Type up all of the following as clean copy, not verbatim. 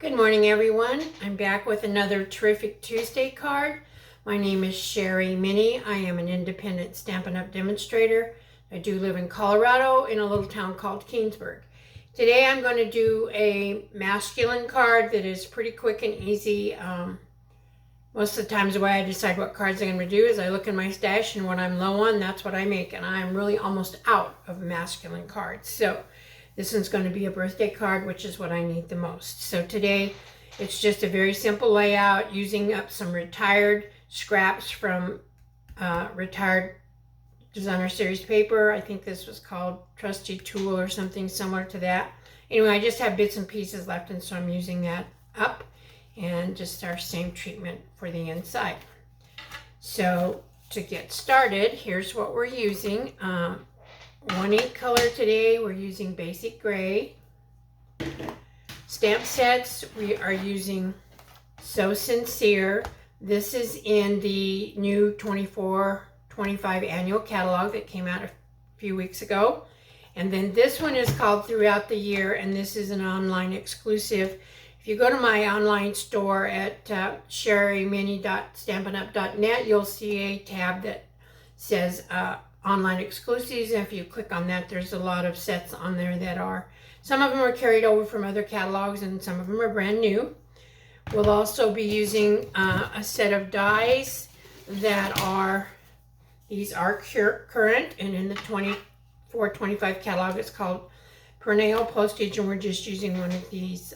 Good morning, everyone. I'm back with another Terrific Tuesday card. My name is Sherry Minnie. I am an independent Stampin' Up! Demonstrator. I do live in Colorado in a little town called Keensburg. Today I'm going to do a masculine card that is pretty quick and easy. Most of the times the way I decide what cards I'm going to do is I look in my stash, and what I'm low on, that's what I make. And I'm really almost out of masculine cards. So this one's going to be a birthday card, which is what I need the most. So today, it's just a very simple layout using up some retired scraps from retired designer series paper. I think this was called Trusty Tool or something similar to that. Anyway, I just have bits and pieces left, and so I'm using that up. And just our same treatment for the inside. So to get started, here's what we're using. One ink color today, we're using Basic Gray. Stamp sets, we are using So Sincere. This is in the new 24-25 annual catalog that came out a few weeks ago. And then this one is called Throughout the Year, and this is an online exclusive. If you go to my online store at sherrymini.stampinup.net, you'll see a tab that says online exclusives, and if you click on that, there's a lot of sets on there that are, some of them are carried over from other catalogs and some of them are brand new. We'll also be using a set of dies that are, these are current, and in the 24-25 catalog it's called Perennial Postage, and we're just using one of these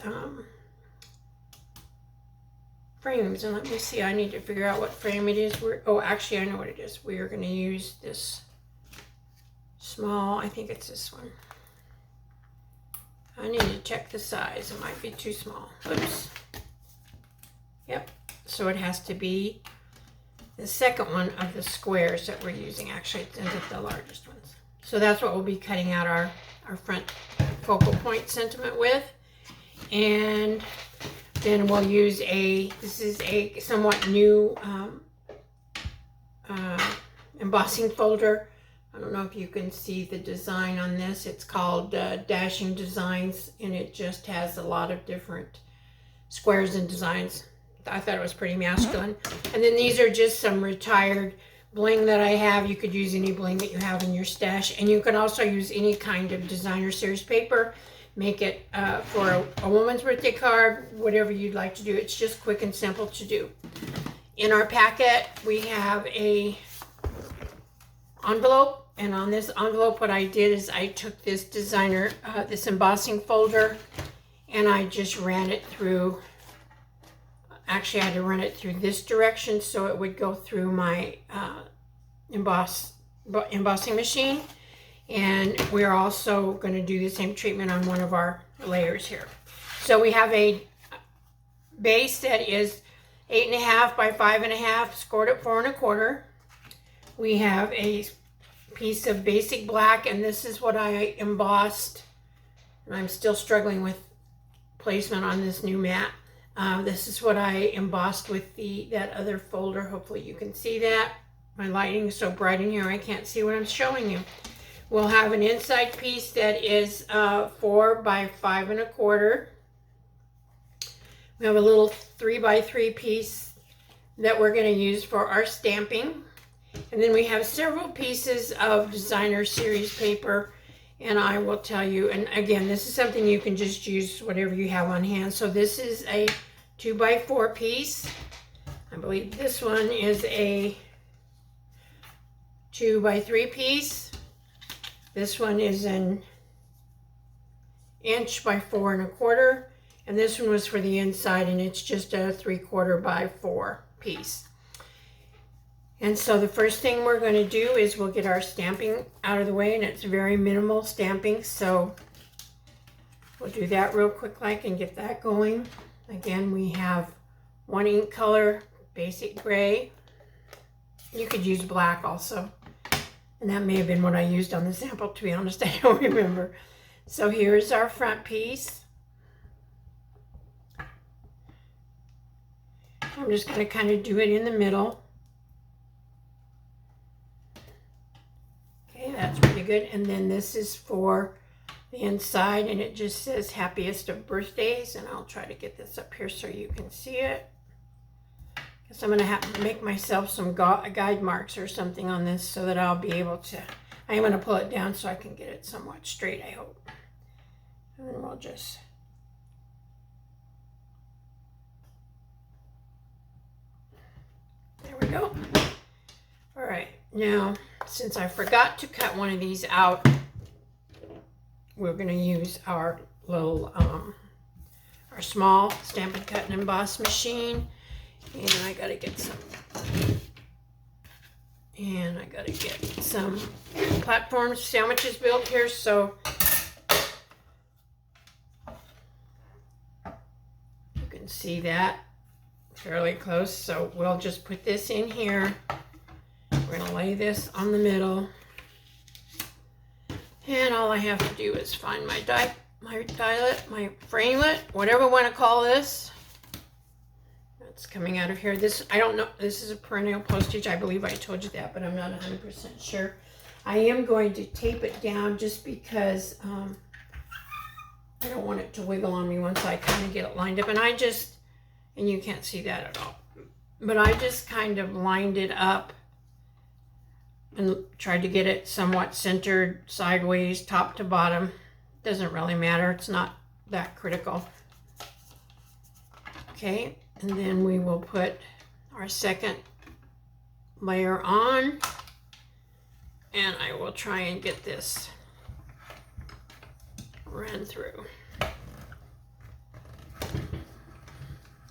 frames. And let me see, I need to figure out what frame it is. Oh, actually I know what it is. We are going to use this small, I think it's this one. I need to check the size. It might be too small. Oops. Yep. So it has to be the second one of the squares that we're using. Actually, it ends up the largest ones. So that's what we'll be cutting out our front focal point sentiment with. And then we'll use this is a somewhat new embossing folder. I don't know if you can see the design on this. It's called Dashing Designs, and it just has a lot of different squares and designs. I thought it was pretty masculine. And then these are just some retired bling that I have. You could use any bling that you have in your stash, and you can also use any kind of designer series paper. Make it for a woman's birthday card, whatever you'd like to do. It's just quick and simple to do. In our packet, we have a envelope, and on this envelope, what I did is I took this designer, this embossing folder, and I just ran it through. Actually, I had to run it through this direction so it would go through my embossing machine. And we're also going to do the same treatment on one of our layers here. So we have a base that is 8.5 by 5.5, scored at 4 1/4. We have a piece of basic black, and this is what I embossed. And I'm still struggling with placement on this new mat. This is what I embossed with that other folder. Hopefully you can see that. My lighting is so bright in here I can't see what I'm showing you. We'll have an inside piece that is 4 by 5 1/4. We have a little 3 by 3 piece that we're going to use for our stamping. And then we have several pieces of designer series paper. And I will tell you, and again, this is something you can just use whatever you have on hand. So this is a 2 by 4 piece. I believe this one is a 2 by 3 piece. This one is an 1 by 4 1/4, and this one was for the inside, and it's just a 3/4 by 4 piece. And so the first thing we're going to do is we'll get our stamping out of the way, and it's very minimal stamping, so we'll do that real quick and get that going. Again, we have one ink color, Basic Gray. You could use black also. And that may have been what I used on the sample, to be honest, I don't remember. So here's our front piece. I'm just going to kind of do it in the middle. Okay, that's pretty good. And then this is for the inside, and it just says happiest of birthdays, and I'll try to get this up here so you can see it. Because I'm going to have to make myself some guide marks or something on this so that I'll be able to, I am going to pull it down so I can get it somewhat straight, I hope. And then we'll just, there we go. All right, now, since I forgot to cut one of these out, we're going to use our little, our small Stampin' Cut and Emboss machine. And I got to get some platform sandwiches built here, so you can see that fairly close. So we'll just put this in here. We're going to lay this on the middle. And all I have to do is find my my framelit, whatever you want to call this. It's coming out of here. This, I don't know, this is a perennial postage. I believe I told you that, but I'm not 100% sure. I am going to tape it down just because I don't want it to wiggle on me once I kind of get it lined up. And and you can't see that at all, but I just kind of lined it up and tried to get it somewhat centered sideways, top to bottom. Doesn't really matter. It's not that critical. Okay. And then we will put our second layer on, and I will try and get this ran through.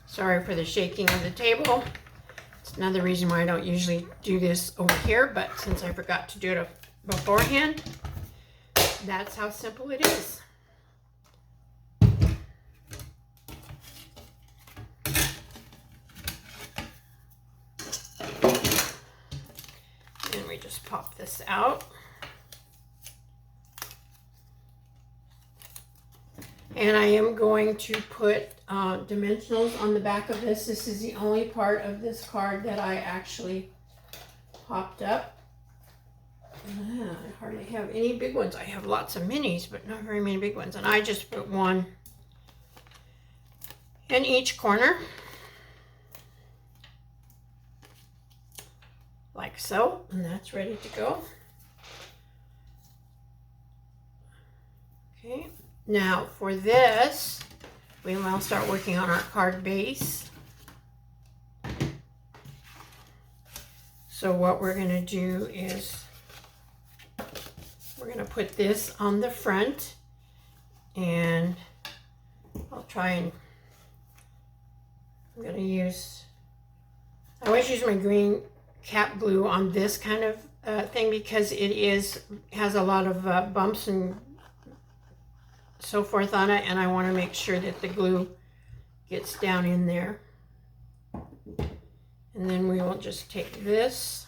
Sorry for the shaking of the table. It's another reason why I don't usually do this over here, but since I forgot to do it beforehand, that's how simple it is. Just pop this out. And I am going to put dimensionals on the back of this. This is the only part of this card that I actually popped up. I hardly have any big ones. I have lots of minis, but not very many big ones. And I just put one in each corner. Like so, and that's ready to go. Okay, now for this, we will start working on our card base. So what we're going to do is we're going to put this on the front, and I'll try and, I'm going to use, I always use my green cap glue on this kind of thing because it has a lot of bumps and so forth on it, and I want to make sure that the glue gets down in there. And then we will just take this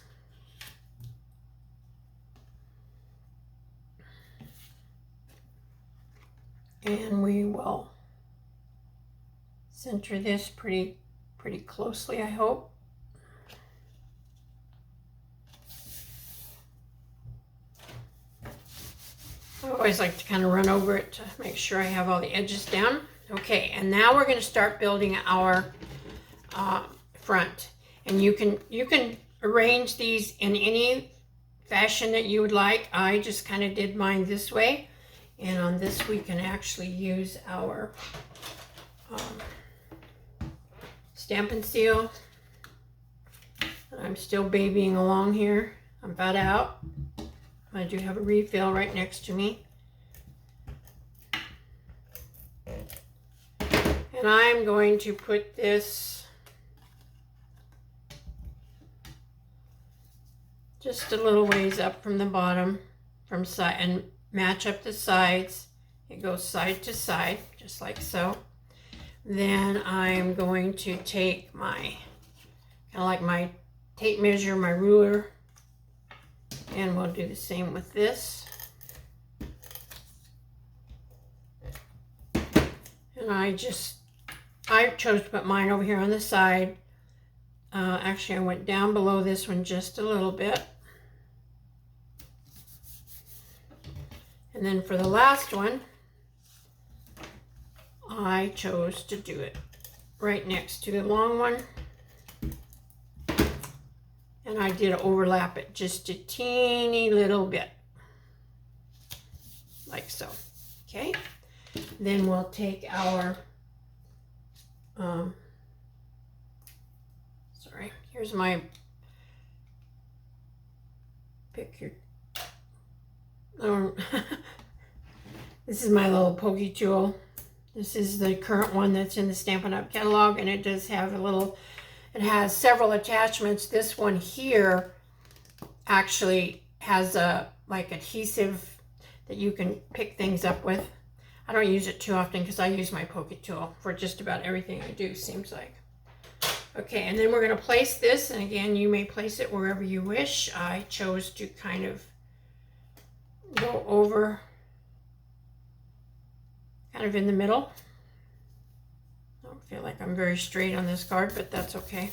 and we will center this pretty closely, I hope. I always like to kind of run over it to make sure I have all the edges down. Okay, and now we're going to start building our front. And you can arrange these in any fashion that you would like. I just kind of did mine this way. And on this we can actually use our Stampin' Seal. I'm still babying along here. I'm about out. I do have a refill right next to me. And I'm going to put this just a little ways up from the bottom, from side, and match up the sides. It goes side to side, just like so. Then I'm going to take my, kind of like my tape measure, my ruler, and we'll do the same with this. And I chose to put mine over here on the side. Actually, I went down below this one just a little bit. And then for the last one, I chose to do it right next to the long one. And I did overlap it just a teeny little bit, like so. Okay, then we'll take our, sorry, here's my, pick your, this is my little pokey tool. This is the current one that's in the Stampin' Up! Catalog, and it does have a little, it has several attachments. This one here actually has a like adhesive that you can pick things up with. I don't use it too often because I use my pokey tool for just about everything I do, seems like. Okay, and then we're going to place this, and again, you may place it wherever you wish. I chose to kind of go over, kind of in the middle. I don't feel like I'm very straight on this card, but that's okay.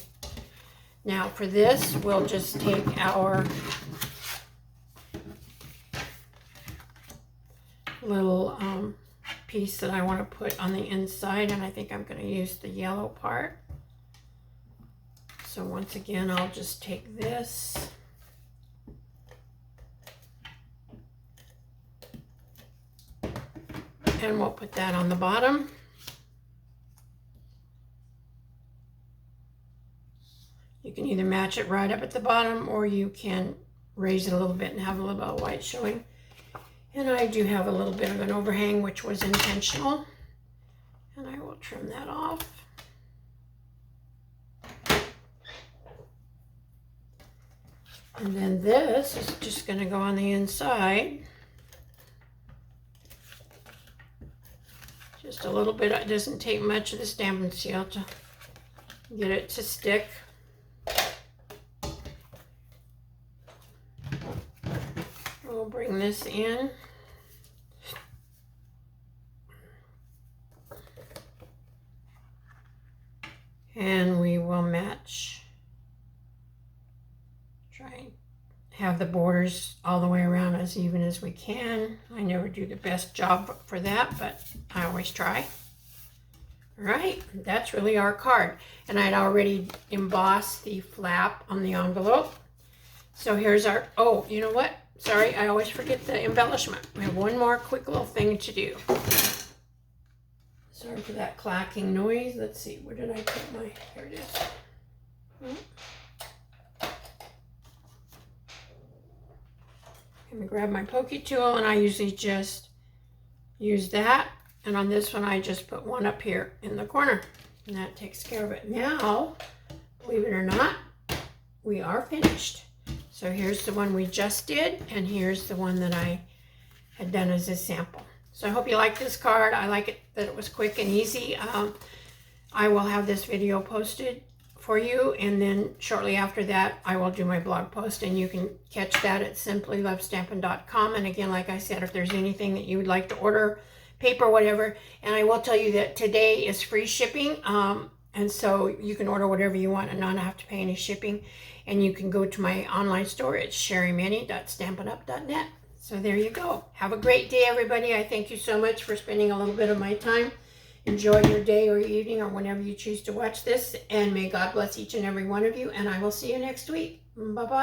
Now for this, we'll just take our little piece that I want to put on the inside, and I think I'm going to use the yellow part. So once again, I'll just take this and we'll put that on the bottom. You can either match it right up at the bottom, or you can raise it a little bit and have a little bit of white showing. And I do have a little bit of an overhang, which was intentional, and I will trim that off. And then this is just going to go on the inside. Just a little bit. It doesn't take much of the Stampin' Seal to get it to stick. We'll bring this in. And we will match. Try and have the borders all the way around as even as we can. I never do the best job for that, but I always try. All right, that's really our card. And I'd already embossed the flap on the envelope. So here's our, oh, you know what? Sorry, I always forget the embellishment. We have one more quick little thing to do. Sorry for that clacking noise. Let's see, where did I put my, here it is. I'm gonna grab my pokey tool, and I usually just use that. And on this one, I just put one up here in the corner, and that takes care of it. Now, believe it or not, we are finished. So here's the one we just did, and here's the one that I had done as a sample. So I hope you like this card. I like it that it was quick and easy. I will have this video posted for you, and then shortly after that, I will do my blog post, and you can catch that at simplylovestampin.com. And again, like I said, if there's anything that you would like to order, paper, whatever, and I will tell you that today is free shipping, and so you can order whatever you want and not have to pay any shipping. And you can go to my online store at sherrymanny.stampinup.net. So there you go. Have a great day, everybody. I thank you so much for spending a little bit of my time. Enjoy your day or evening or whenever you choose to watch this. And may God bless each and every one of you. And I will see you next week. Bye-bye.